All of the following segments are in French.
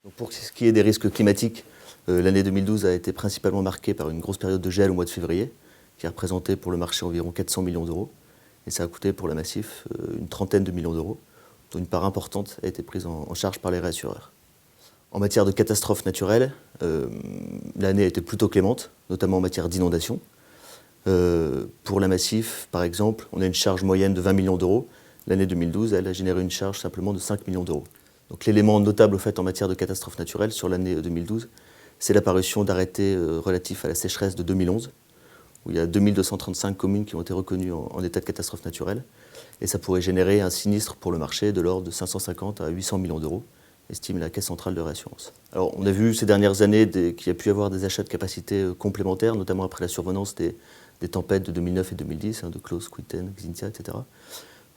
Donc pour ce qui est des risques climatiques, l'année 2012 a été principalement marquée par une grosse période de gel au mois de février, qui a représenté pour le marché environ 400 millions d'euros. Et ça a coûté pour la Massif une trentaine de millions d'euros, dont une part importante a été prise en charge par les réassureurs. En matière de catastrophes naturelles, l'année a été plutôt clémente, notamment en matière d'inondation. Pour la Massif, par exemple, on a une charge moyenne de 20 millions d'euros. L'année 2012, elle a généré une charge simplement de 5 millions d'euros. Donc l'élément notable au fait en matière de catastrophes naturelles sur l'année 2012, c'est l'apparition d'arrêtés relatifs à la sécheresse de 2011, où il y a 2235 communes qui ont été reconnues en état de catastrophe naturelle. Et ça pourrait générer un sinistre pour le marché de l'ordre de 550 à 800 millions d'euros, estime la Caisse centrale de réassurance. Alors on a vu ces dernières années qu'il y a pu y avoir des achats de capacités complémentaires, notamment après la survenance des tempêtes de 2009 et 2010, de Klaus, Squitten, Xynthia, etc.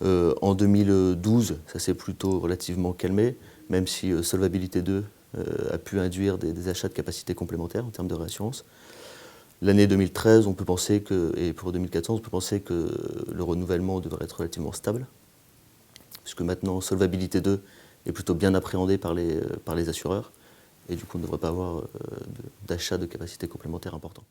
En 2012, ça s'est plutôt relativement calmé, même si Solvabilité 2 a pu induire des achats de capacités complémentaires en termes de réassurance. L'année 2013, on peut penser et pour 2014, on peut penser que le renouvellement devrait être relativement stable, puisque maintenant Solvabilité 2 est plutôt bien appréhendé par les assureurs, et du coup on ne devrait pas avoir d'achat de capacités complémentaires importants.